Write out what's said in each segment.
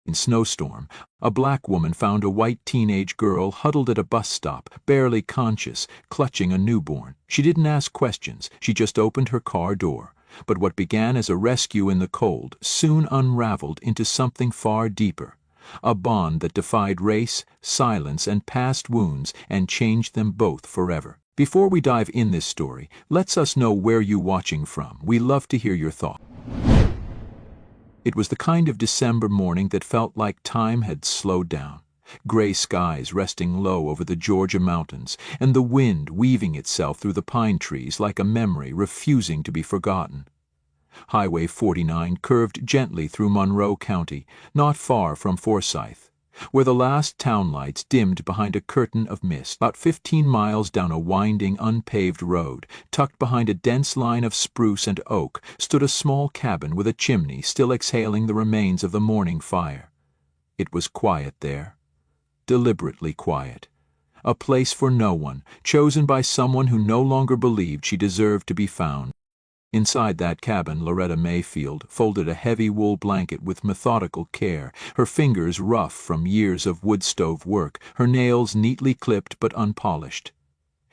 In Snowstorm, a black woman found a white teenage girl huddled at a bus stop, barely conscious, clutching a newborn. She didn't ask questions, she just opened her car door. But what began as a rescue in the cold soon unraveled into something far deeper. A bond that defied race, silence, and past wounds and changed them both forever. Before we dive in this story, let us know where you're watching from. We love to hear your thoughts. It was the kind of December morning that felt like time had slowed down. Gray skies resting low over the Georgia mountains, and the wind weaving itself through the pine trees like a memory refusing to be forgotten. Highway 49 curved gently through Monroe County, not far from Forsyth, where the last town lights dimmed behind a curtain of mist. About 15 miles down a winding, unpaved road, tucked behind a dense line of spruce and oak, stood a small cabin with a chimney still exhaling the remains of the morning fire. It was quiet there, deliberately quiet. A place for no one, chosen by someone who no longer believed she deserved to be found. Inside that cabin, Loretta Mayfield folded a heavy wool blanket with methodical care, her fingers rough from years of wood stove work, her nails neatly clipped but unpolished.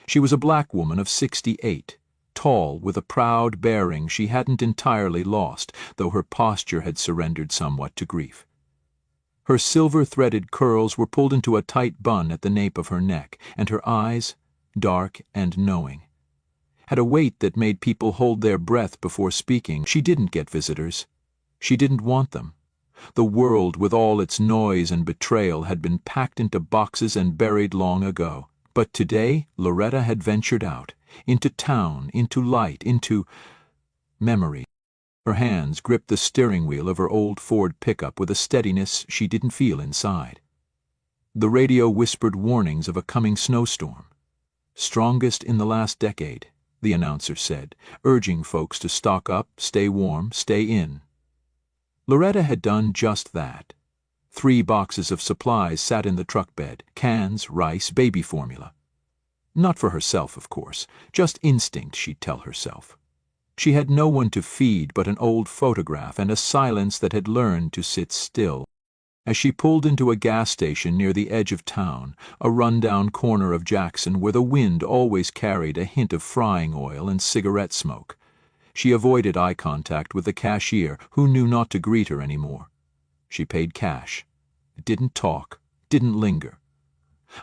She was a black woman of 68, tall, with a proud bearing she hadn't entirely lost, though her posture had surrendered somewhat to grief. Her silver-threaded curls were pulled into a tight bun at the nape of her neck, and her eyes, dark and knowing, had a weight that made people hold their breath before speaking. She didn't get visitors. She didn't want them. The world, with all its noise and betrayal, had been packed into boxes and buried long ago. But today, Loretta had ventured out, into town, into light, into memory. Her hands gripped the steering wheel of her old Ford pickup with a steadiness she didn't feel inside. The radio whispered warnings of a coming snowstorm. Strongest in the last decade, the announcer said, urging folks to stock up, stay warm, stay in. Loretta had done just that. 3 boxes of supplies sat in the truck bed: cans, rice, baby formula. Not for herself, of course, just instinct, she'd tell herself. She had no one to feed but an old photograph and a silence that had learned to sit still. As she pulled into a gas station near the edge of town, a rundown corner of Jackson where the wind always carried a hint of frying oil and cigarette smoke, she avoided eye contact with the cashier, who knew not to greet her anymore. She paid cash. Didn't talk, didn't linger.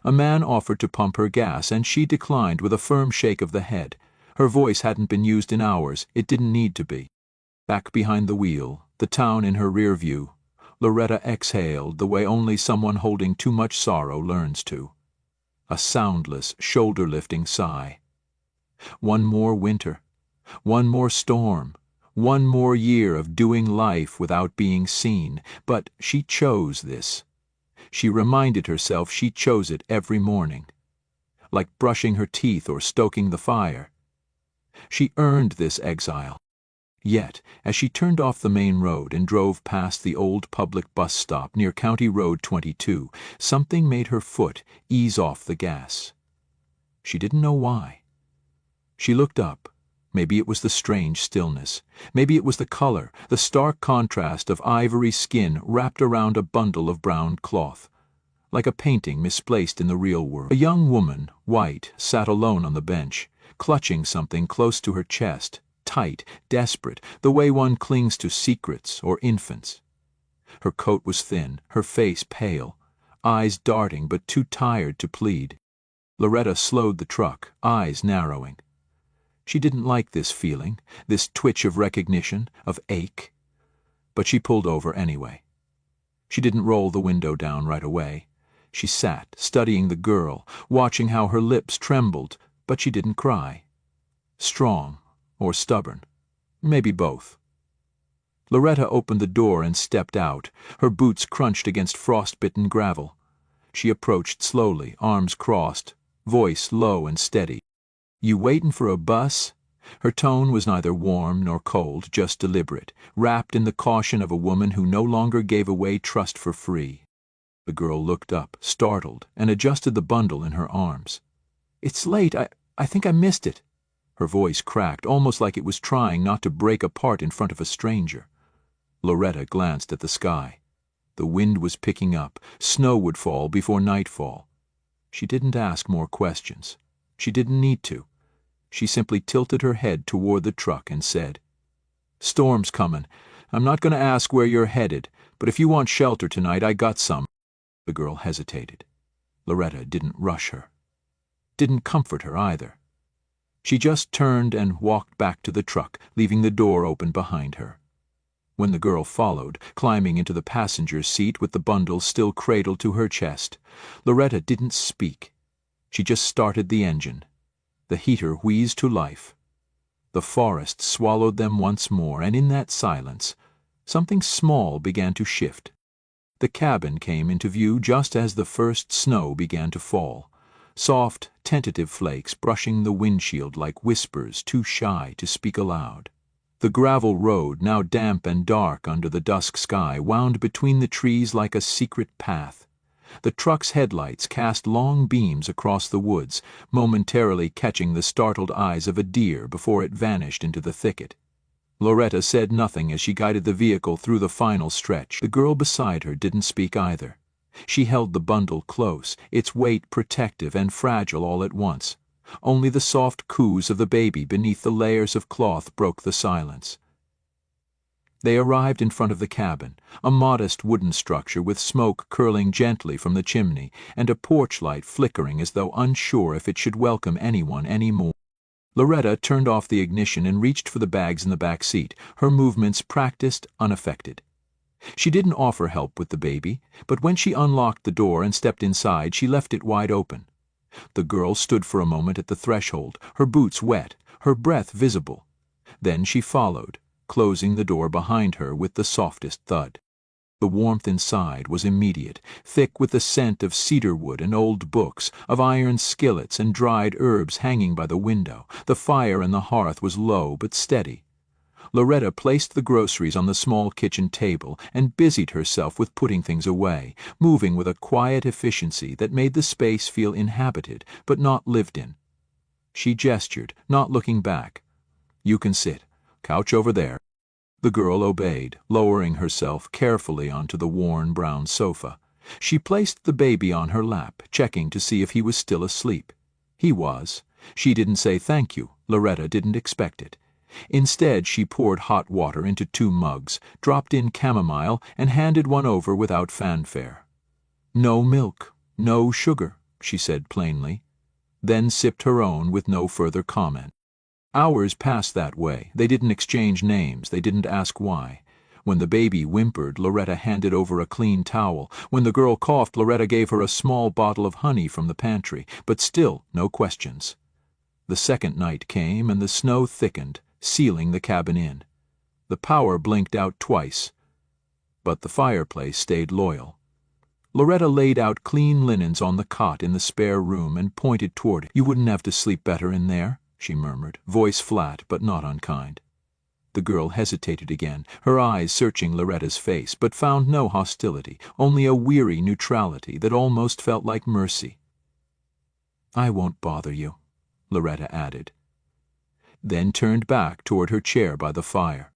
A man offered to pump her gas, and she declined with a firm shake of the head. Her voice hadn't been used in hours. It didn't need to be. Back behind the wheel, the town in her rear view, Loretta exhaled the way only someone holding too much sorrow learns to. A soundless, shoulder-lifting sigh. One more winter, one more storm, one more year of doing life without being seen. But she chose this. She reminded herself she chose it every morning, like brushing her teeth or stoking the fire. She earned this exile. Yet, as she turned off the main road and drove past the old public bus stop near County Road 22, something made her foot ease off the gas. She didn't know why. She looked up. Maybe it was the strange stillness. Maybe it was the color, the stark contrast of ivory skin wrapped around a bundle of brown cloth, like a painting misplaced in the real world. A young woman, white, sat alone on the bench, clutching something close to her chest, tight, desperate, the way one clings to secrets or infants. Her coat was thin, her face pale, eyes darting but too tired to plead. Loretta slowed the truck, eyes narrowing. She didn't like this feeling, this twitch of recognition, of ache. But she pulled over anyway. She didn't roll the window down right away. She sat, studying the girl, watching how her lips trembled, but she didn't cry. Strong or stubborn, maybe both. Loretta opened the door and stepped out. Her boots crunched against frost-bitten gravel. She approached slowly, arms crossed, voice low and steady. "You waitin' for a bus?" Her tone was neither warm nor cold, just deliberate, wrapped in the caution of a woman who no longer gave away trust for free. The girl looked up, startled, and adjusted the bundle in her arms. "It's late. I think I missed it." Her voice cracked, almost like it was trying not to break apart in front of a stranger. Loretta glanced at the sky. The wind was picking up. Snow would fall before nightfall. She didn't ask more questions. She didn't need to. She simply tilted her head toward the truck and said, "Storm's comin'. I'm not going to ask where you're headed, but if you want shelter tonight, I got some." The girl hesitated. Loretta didn't rush her. Didn't comfort her either. She just turned and walked back to the truck, leaving the door open behind her. When the girl followed, climbing into the passenger seat with the bundle still cradled to her chest, Loretta didn't speak. She just started the engine. The heater wheezed to life. The forest swallowed them once more, and in that silence, something small began to shift. The cabin came into view just as the first snow began to fall, soft, tentative flakes brushing the windshield like whispers too shy to speak aloud. The gravel road, now damp and dark under the dusk sky, wound between the trees like a secret path. The truck's headlights cast long beams across the woods, momentarily catching the startled eyes of a deer before it vanished into the thicket. Loretta said nothing as she guided the vehicle through the final stretch. The girl beside her didn't speak either. She held the bundle close, its weight protective and fragile all at once. Only the soft coos of the baby beneath the layers of cloth broke the silence. They arrived in front of the cabin, a modest wooden structure with smoke curling gently from the chimney and a porch light flickering as though unsure if it should welcome anyone any more. Loretta turned off the ignition and reached for the bags in the back seat, her movements practiced, unaffected. She didn't offer help with the baby, but when she unlocked the door and stepped inside, she left it wide open. The girl stood for a moment at the threshold, her boots wet, her breath visible. Then she followed, closing the door behind her with the softest thud. The warmth inside was immediate, thick with the scent of cedar wood and old books, of iron skillets and dried herbs hanging by the window. The fire in the hearth was low but steady. Loretta placed the groceries on the small kitchen table and busied herself with putting things away, moving with a quiet efficiency that made the space feel inhabited but not lived in. She gestured, not looking back. "You can sit. Couch over there." The girl obeyed, lowering herself carefully onto the worn brown sofa. She placed the baby on her lap, checking to see if he was still asleep. He was. She didn't say thank you. Loretta didn't expect it. Instead, she poured hot water into 2 mugs, dropped in chamomile, and handed one over without fanfare. "No milk, no sugar," she said plainly, then sipped her own with no further comment. Hours passed that way. They didn't exchange names. They didn't ask why. When the baby whimpered, Loretta handed over a clean towel. When the girl coughed, Loretta gave her a small bottle of honey from the pantry, but still no questions. The second night came, and the snow thickened, sealing the cabin in. The power blinked out twice, but the fireplace stayed loyal. Loretta laid out clean linens on the cot in the spare room and pointed toward it. "You wouldn't have to sleep better in there," she murmured, voice flat but not unkind. The girl hesitated again, her eyes searching Loretta's face, but found no hostility, only a weary neutrality that almost felt like mercy. "I won't bother you," Loretta added, then turned back toward her chair by the fire.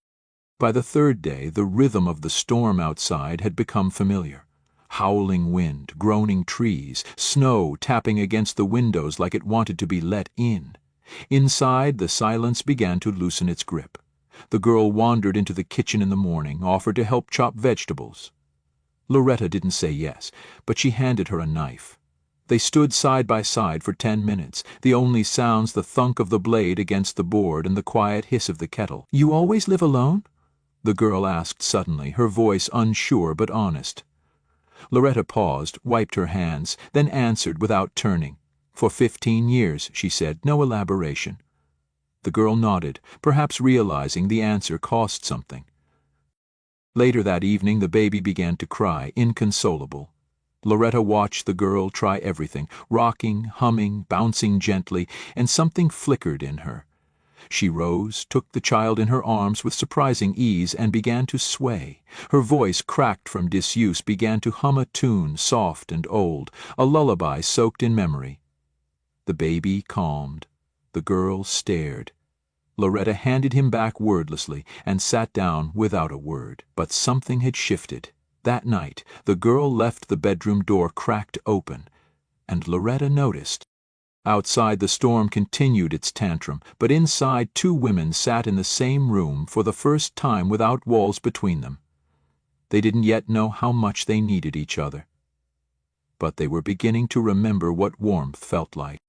By the third day, the rhythm of the storm outside had become familiar. Howling wind, groaning trees, snow tapping against the windows like it wanted to be let in. Inside, the silence began to loosen its grip. The girl wandered into the kitchen in the morning, offered to help chop vegetables. Loretta didn't say yes, but she handed her a knife. They stood side by side for 10 minutes, the only sounds the thunk of the blade against the board and the quiet hiss of the kettle. "You always live alone?" the girl asked suddenly, her voice unsure but honest. Loretta paused, wiped her hands, then answered without turning. "For 15 years, she said, no elaboration." The girl nodded, perhaps realizing the answer cost something. Later that evening, the baby began to cry, inconsolable. Loretta watched the girl try everything, rocking, humming, bouncing gently, and something flickered in her. She rose, took the child in her arms with surprising ease, and began to sway. Her voice, cracked from disuse, began to hum a tune, soft and old, a lullaby soaked in memory. The baby calmed. The girl stared. Loretta handed him back wordlessly and sat down without a word. But something had shifted. That night, the girl left the bedroom door cracked open, and Loretta noticed. Outside, the storm continued its tantrum, but inside, two women sat in the same room for the first time without walls between them. They didn't yet know how much they needed each other, but they were beginning to remember what warmth felt like.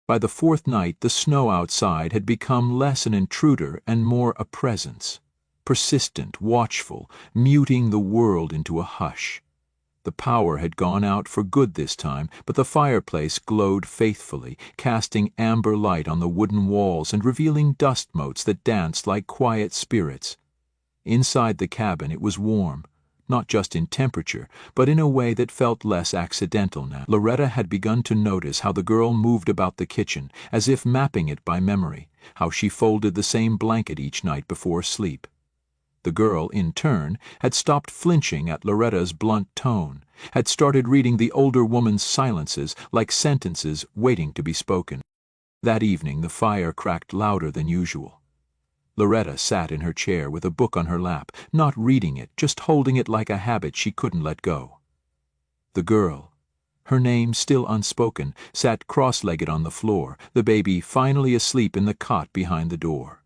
By the fourth night, the snow outside had become less an intruder and more a presence, persistent, watchful, muting the world into a hush. The power had gone out for good this time, but the fireplace glowed faithfully, casting amber light on the wooden walls and revealing dust motes that danced like quiet spirits. Inside the cabin it was warm, not just in temperature, but in a way that felt less accidental now. Loretta had begun to notice how the girl moved about the kitchen, as if mapping it by memory, how she folded the same blanket each night before sleep. The girl, in turn, had stopped flinching at Loretta's blunt tone, had started reading the older woman's silences like sentences waiting to be spoken. That evening the fire cracked louder than usual. Loretta sat in her chair with a book on her lap, not reading it, just holding it like a habit she couldn't let go. The girl, her name still unspoken, sat cross-legged on the floor, the baby finally asleep in the cot behind the door.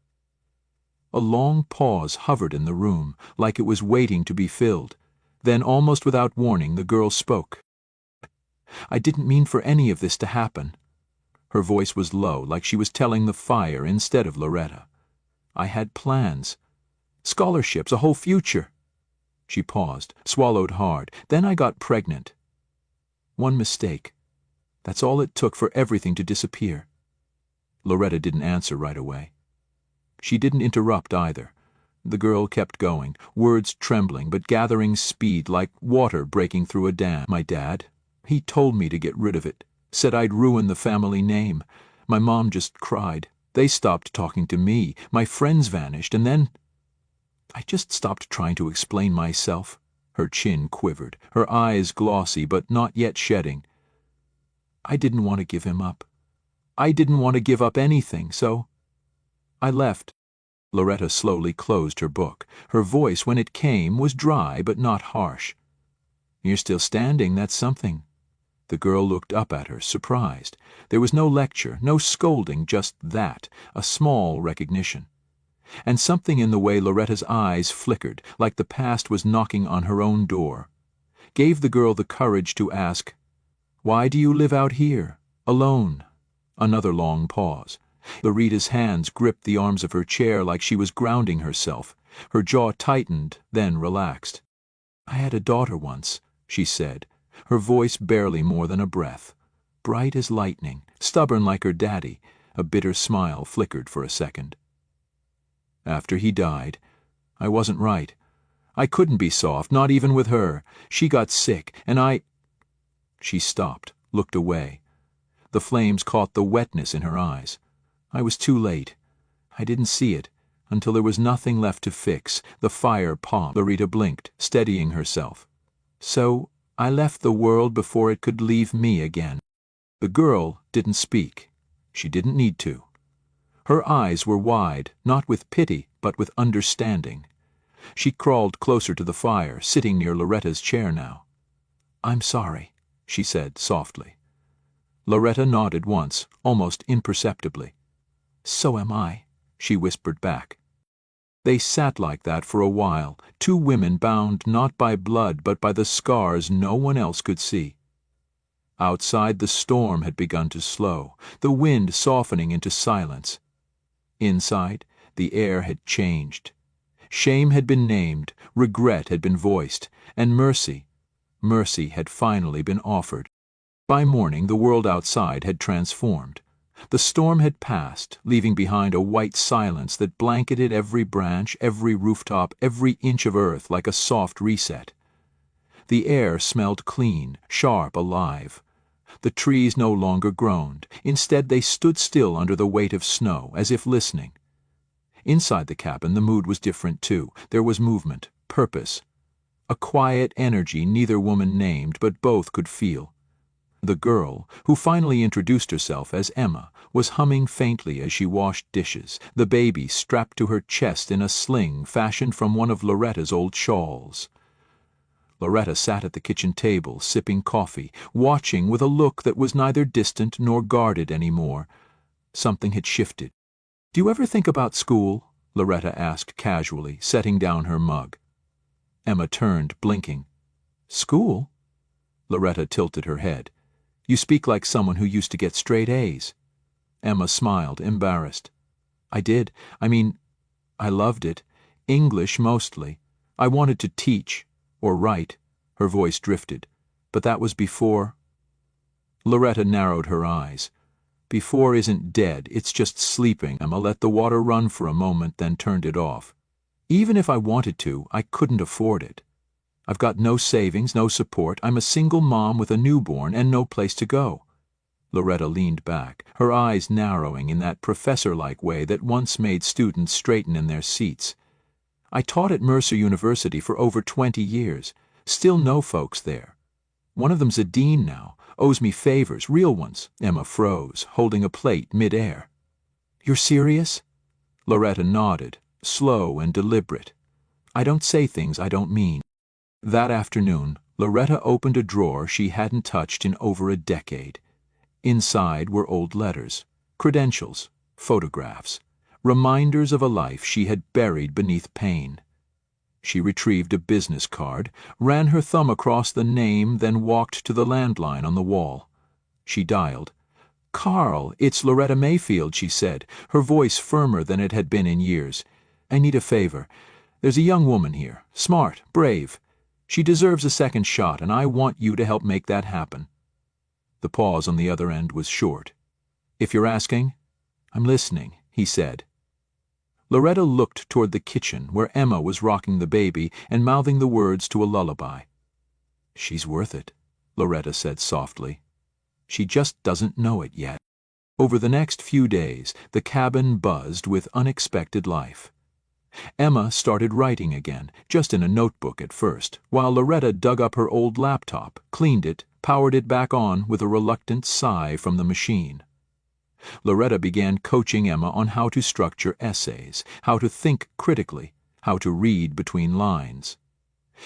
A long pause hovered in the room, like it was waiting to be filled. Then, almost without warning, the girl spoke. "I didn't mean for any of this to happen." Her voice was low, like she was telling the fire instead of Loretta. "I had plans. Scholarships, a whole future." She paused, swallowed hard. "Then I got pregnant. One mistake. That's all it took for everything to disappear." Loretta didn't answer right away. She didn't interrupt either. The girl kept going, words trembling but gathering speed like water breaking through a dam. "My dad, he told me to get rid of it, said I'd ruin the family name. My mom just cried. They stopped talking to me, my friends vanished, and then I just stopped trying to explain myself." Her chin quivered, her eyes glossy but not yet shedding. "I didn't want to give him up. I didn't want to give up anything, so I left." Loretta slowly closed her book. Her voice, when it came, was dry but not harsh. "You're still standing, that's something." The girl looked up at her, surprised. There was no lecture, no scolding, just that, a small recognition. And something in the way Loretta's eyes flickered, like the past was knocking on her own door, gave the girl the courage to ask, "Why do you live out here, alone?" Another long pause. Loreta's hands gripped the arms of her chair like she was grounding herself. Her jaw tightened, then relaxed. "I had a daughter once," she said, her voice barely more than a breath. Bright as lightning, stubborn like her daddy, a bitter smile flickered for a second. "After he died, I wasn't right. I couldn't be soft, not even with her. She got sick, and I—" She stopped, looked away. The flames caught the wetness in her eyes. "I was too late. I didn't see it, until there was nothing left to fix." The fire palm. Loretta blinked, steadying herself. "So I left the world before it could leave me again." The girl didn't speak. She didn't need to. Her eyes were wide, not with pity, but with understanding. She crawled closer to the fire, sitting near Loretta's chair now. "I'm sorry," she said softly. Loretta nodded once, almost imperceptibly. "So am I," she whispered back. They sat like that for a while, two women bound not by blood but by the scars no one else could see. Outside, the storm had begun to slow, the wind softening into silence. Inside, the air had changed. Shame had been named, regret had been voiced, and mercy had finally been offered. By morning, the world outside had transformed. The storm had passed, leaving behind a white silence that blanketed every branch, every rooftop, every inch of earth like a soft reset. The air smelled clean, sharp, alive. The trees no longer groaned. Instead, they stood still under the weight of snow, as if listening. Inside the cabin, the mood was different, too. There was movement, purpose. A quiet energy neither woman named, but both could feel. The girl, who finally introduced herself as Emma, was humming faintly as she washed dishes, the baby strapped to her chest in a sling fashioned from one of Loretta's old shawls. Loretta sat at the kitchen table, sipping coffee, watching with a look that was neither distant nor guarded anymore. Something had shifted. "Do you ever think about school?" Loretta asked casually, setting down her mug. Emma turned, blinking. "School?" Loretta tilted her head. "You speak like someone who used to get straight A's." Emma smiled, embarrassed. "I did. I loved it. English mostly. I wanted to teach, or write." Her voice drifted. "But that was before." Loretta narrowed her eyes. "Before isn't dead, it's just sleeping." Emma let the water run for a moment, then turned it off. "Even if I wanted to, I couldn't afford it. I've got no savings, no support. I'm a single mom with a newborn and no place to go." Loretta leaned back, her eyes narrowing in that professor-like way that once made students straighten in their seats. "I taught at Mercer University for over 20 years. Still know folks there. One of them's a dean now, owes me favors, real ones." Emma froze, holding a plate mid-air. "You're serious?" Loretta nodded, slow and deliberate. "I don't say things I don't mean." That afternoon, Loretta opened a drawer she hadn't touched in over a decade. Inside were old letters, credentials, photographs, reminders of a life she had buried beneath pain. She retrieved a business card, ran her thumb across the name, then walked to the landline on the wall. She dialed. "Carl, it's Loretta Mayfield," she said, her voice firmer than it had been in years. "I need a favor. There's a young woman here, smart, brave. She deserves a second shot, and I want you to help make that happen." The pause on the other end was short. "If you're asking, I'm listening," he said. Loretta looked toward the kitchen, where Emma was rocking the baby and mouthing the words to a lullaby. "She's worth it," Loretta said softly. "She just doesn't know it yet." Over the next few days, the cabin buzzed with unexpected life. Emma started writing again, just in a notebook at first, while Loretta dug up her old laptop, cleaned it, powered it back on with a reluctant sigh from the machine. Loretta began coaching Emma on how to structure essays, how to think critically, how to read between lines.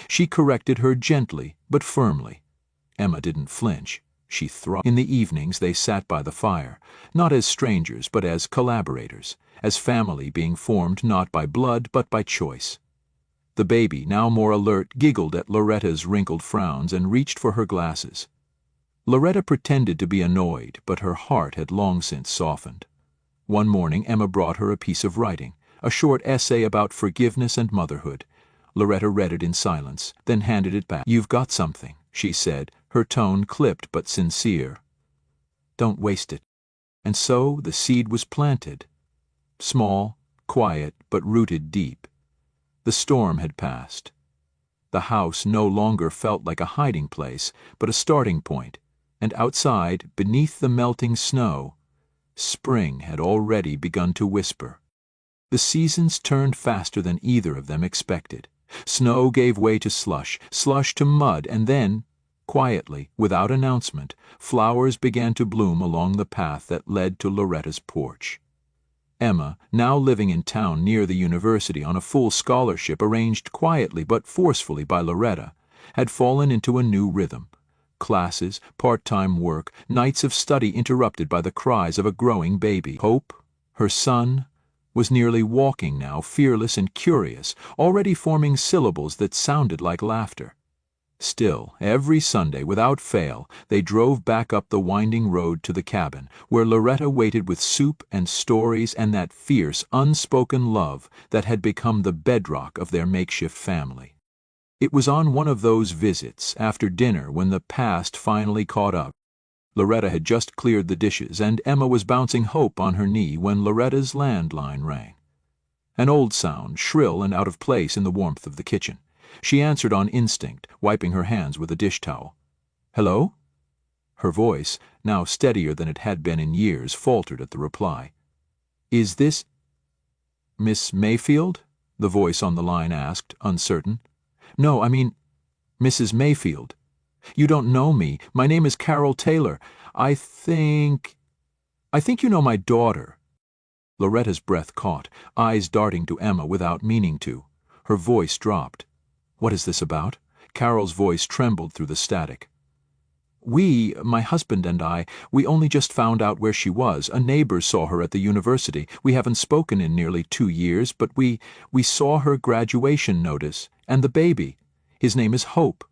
She corrected her gently but firmly. Emma didn't flinch. She thrived. In the evenings they sat by the fire, not as strangers but as collaborators, as family being formed not by blood but by choice. The baby, now more alert, giggled at Loretta's wrinkled frowns and reached for her glasses. Loretta pretended to be annoyed, but her heart had long since softened. One morning Emma brought her a piece of writing, a short essay about forgiveness and motherhood. Loretta read it in silence, then handed it back. "You've got something," she said, her tone clipped but sincere. "Don't waste it." And so the seed was planted. Small, quiet, but rooted deep. The storm had passed. The house no longer felt like a hiding place, but a starting point, and outside, beneath the melting snow, spring had already begun to whisper. The seasons turned faster than either of them expected. Snow gave way to slush, slush to mud, and then, quietly, without announcement, flowers began to bloom along the path that led to Loretta's porch. Emma, now living in town near the university on a full scholarship arranged quietly but forcefully by Loretta, had fallen into a new rhythm. Classes, part-time work, nights of study interrupted by the cries of a growing baby. Hope, her son, was nearly walking now, fearless and curious, already forming syllables that sounded like laughter. Still, every Sunday, without fail, they drove back up the winding road to the cabin, where Loretta waited with soup and stories and that fierce, unspoken love that had become the bedrock of their makeshift family. It was on one of those visits, after dinner, when the past finally caught up. Loretta had just cleared the dishes, and Emma was bouncing Hope on her knee when Loretta's landline rang. An old sound, shrill and out of place in the warmth of the kitchen. She answered on instinct, wiping her hands with a dish towel. "Hello?" Her voice, now steadier than it had been in years, faltered at the reply. "Is this Miss Mayfield?" the voice on the line asked, uncertain. "No, Mrs. Mayfield. You don't know me. My name is Carol Taylor. I think you know my daughter." Loretta's breath caught, eyes darting to Emma without meaning to. Her voice dropped. "What is this about? Carol's voice trembled through the static. My husband and I, we only just found out where she was. A neighbor saw her at the university. We haven't spoken in nearly 2 years, but we saw her graduation notice. And the baby. His name is Hope."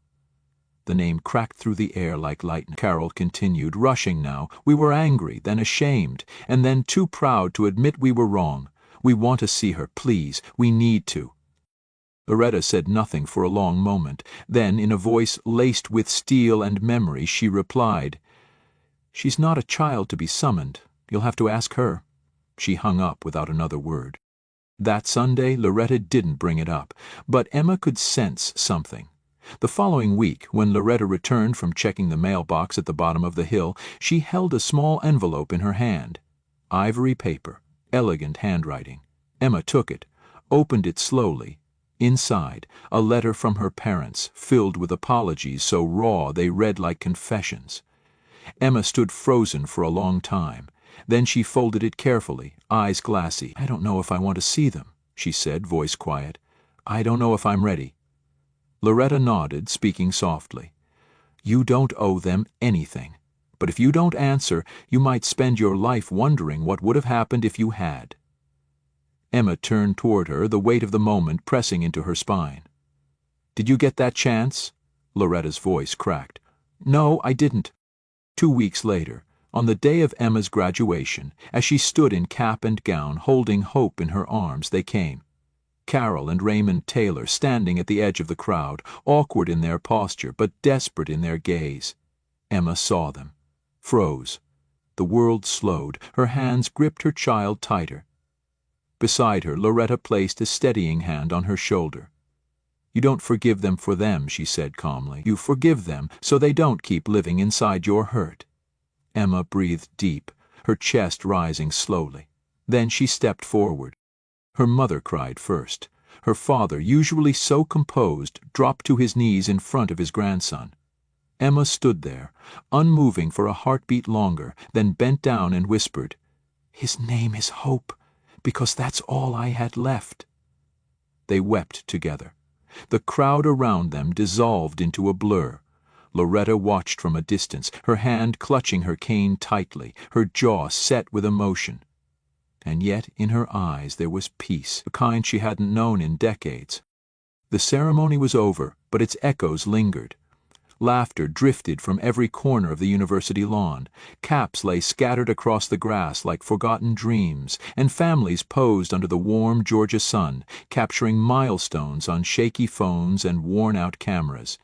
The name cracked through the air like lightning. Carol continued, rushing now. "We were angry, then ashamed, and then too proud to admit we were wrong. We want to see her, please. We need to." Loretta said nothing for a long moment. Then, in a voice laced with steel and memory, she replied, "She's not a child to be summoned. You'll have to ask her." She hung up without another word. That Sunday, Loretta didn't bring it up, but Emma could sense something. The following week, when Loretta returned from checking the mailbox at the bottom of the hill, she held a small envelope in her hand. Ivory paper, elegant handwriting. Emma took it, opened it slowly. Inside, a letter from her parents, filled with apologies so raw they read like confessions. Emma stood frozen for a long time. Then she folded it carefully, eyes glassy. "I don't know if I want to see them," she said, voice quiet. "I don't know if I'm ready." Loretta nodded, speaking softly. "You don't owe them anything. But if you don't answer, you might spend your life wondering what would have happened if you had." Emma turned toward her, the weight of the moment pressing into her spine. "Did you get that chance?" Loretta's voice cracked. "No, I didn't." 2 weeks later, on the day of Emma's graduation, as she stood in cap and gown, holding Hope in her arms, they came. Carol and Raymond Taylor standing at the edge of the crowd, awkward in their posture but desperate in their gaze. Emma saw them, froze. The world slowed. Her hands gripped her child tighter. Beside her, Loretta placed a steadying hand on her shoulder. "You don't forgive them for them," she said calmly. "You forgive them so they don't keep living inside your hurt." Emma breathed deep, her chest rising slowly. Then she stepped forward. Her mother cried first. Her father, usually so composed, dropped to his knees in front of his grandson. Emma stood there, unmoving for a heartbeat longer, then bent down and whispered, "His name is Hope, because that's all I had left." They wept together. The crowd around them dissolved into a blur. Loretta watched from a distance, her hand clutching her cane tightly, her jaw set with emotion. And yet in her eyes there was peace, the kind she hadn't known in decades. The ceremony was over, but its echoes lingered. Laughter drifted from every corner of the university lawn. Caps lay scattered across the grass like forgotten dreams, and families posed under the warm Georgia sun, capturing milestones on shaky phones and worn-out cameras.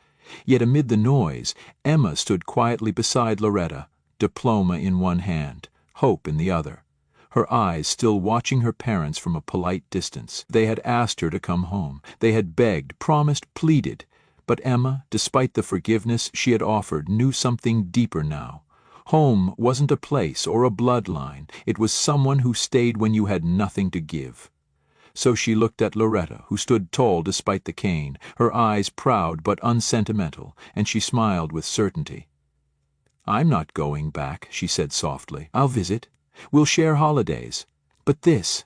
Yet amid the noise, Emma stood quietly beside Loretta, diploma in one hand, Hope in the other, her eyes still watching her parents from a polite distance. They had asked her to come home. They had begged, promised, pleaded. But Emma, despite the forgiveness she had offered, knew something deeper now. Home wasn't a place or a bloodline. It was someone who stayed when you had nothing to give. So she looked at Loretta, who stood tall despite the cane, her eyes proud but unsentimental, and she smiled with certainty. "I'm not going back," she said softly. "I'll visit. We'll share holidays. But this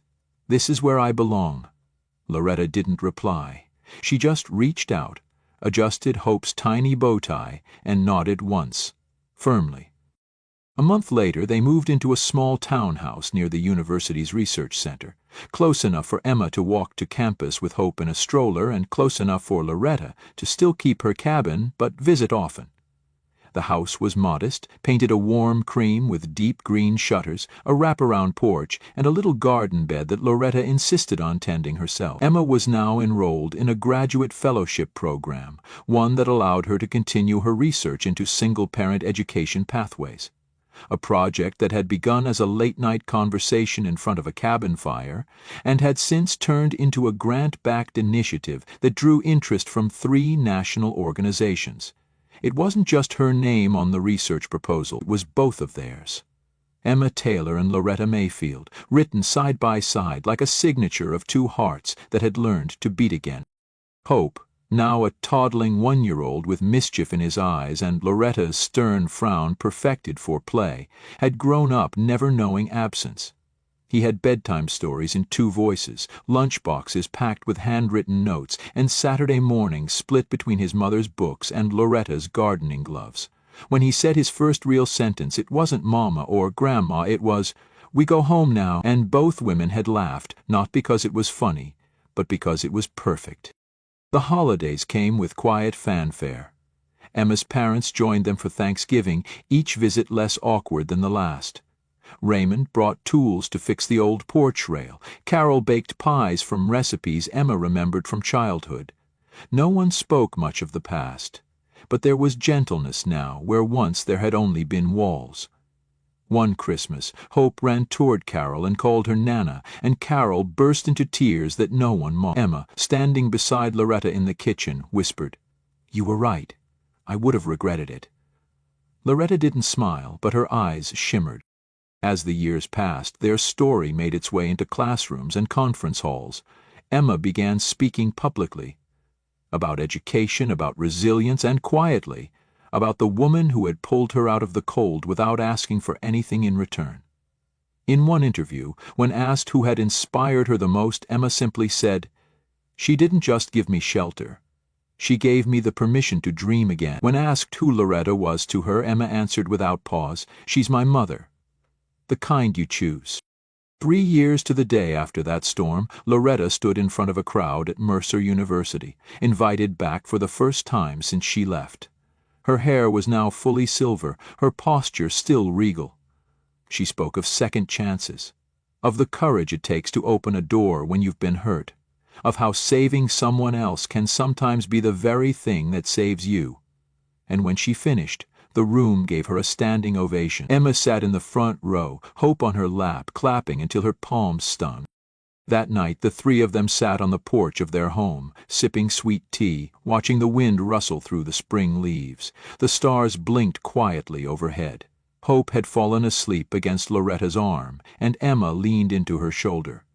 is where I belong." Loretta didn't reply. She just reached out, adjusted Hope's tiny bow tie, and nodded once, firmly. A month later, they moved into a small townhouse near the university's research center, close enough for Emma to walk to campus with Hope in a stroller and close enough for Loretta to still keep her cabin but visit often. The house was modest, painted a warm cream with deep green shutters, a wraparound porch, and a little garden bed that Loretta insisted on tending herself. Emma was now enrolled in a graduate fellowship program, one that allowed her to continue her research into single-parent education pathways. A project that had begun as a late-night conversation in front of a cabin fire, and had since turned into a grant-backed initiative that drew interest from 3 national organizations. It wasn't just her name on the research proposal, it was both of theirs. Emma Taylor and Loretta Mayfield, written side by side like a signature of 2 hearts that had learned to beat again. Hope, now a toddling 1-year-old with mischief in his eyes and Loretta's stern frown perfected for play, had grown up never knowing absence. He had bedtime stories in 2 voices, lunchboxes packed with handwritten notes, and Saturday mornings split between his mother's books and Loretta's gardening gloves. When he said his first real sentence, it wasn't Mama or Grandma, it was, "We go home now," and both women had laughed, not because it was funny, but because it was perfect. The holidays came with quiet fanfare. Emma's parents joined them for Thanksgiving, each visit less awkward than the last. Raymond brought tools to fix the old porch rail. Carol baked pies from recipes Emma remembered from childhood. No one spoke much of the past, but there was gentleness now where once there had only been walls. One Christmas, Hope ran toward Carol and called her Nana, and Carol burst into tears that no one mocked. Emma, standing beside Loretta in the kitchen, whispered, "You were right. I would have regretted it." Loretta didn't smile, but her eyes shimmered. As the years passed, their story made its way into classrooms and conference halls. Emma began speaking publicly. About education, about resilience, and quietly, about the woman who had pulled her out of the cold without asking for anything in return. In one interview, when asked who had inspired her the most, Emma simply said, "She didn't just give me shelter. She gave me the permission to dream again." When asked who Loretta was to her, Emma answered without pause, "She's my mother. The kind you choose." 3 years to the day after that storm, Loretta stood in front of a crowd at Mercer University, invited back for the first time since she left. Her hair was now fully silver, her posture still regal. She spoke of second chances, of the courage it takes to open a door when you've been hurt, of how saving someone else can sometimes be the very thing that saves you. And when she finished, the room gave her a standing ovation. Emma sat in the front row, Hope on her lap, clapping until her palms stung. That night the 3 of them sat on the porch of their home, sipping sweet tea, watching the wind rustle through the spring leaves. The stars blinked quietly overhead. Hope had fallen asleep against Loretta's arm, and Emma leaned into her shoulder.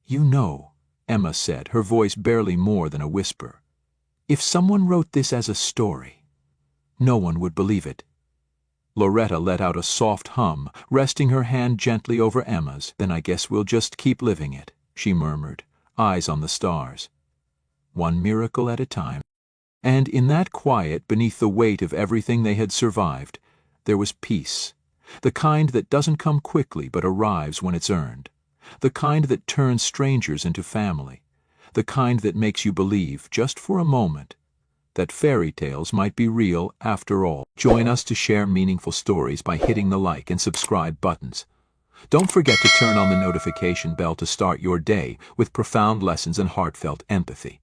"You know," Emma said, her voice barely more than a whisper, "if someone wrote this as a story, no one would believe it." Loretta let out a soft hum, resting her hand gently over Emma's. "Then I guess we'll just keep living it," she murmured, eyes on the stars. "One miracle at a time." And in that quiet, beneath the weight of everything they had survived, there was peace. The kind that doesn't come quickly but arrives when it's earned. The kind that turns strangers into family. The kind that makes you believe, just for a moment, that fairy tales might be real after all. Join us to share meaningful stories by hitting the like and subscribe buttons. Don't forget to turn on the notification bell to start your day with profound lessons and heartfelt empathy.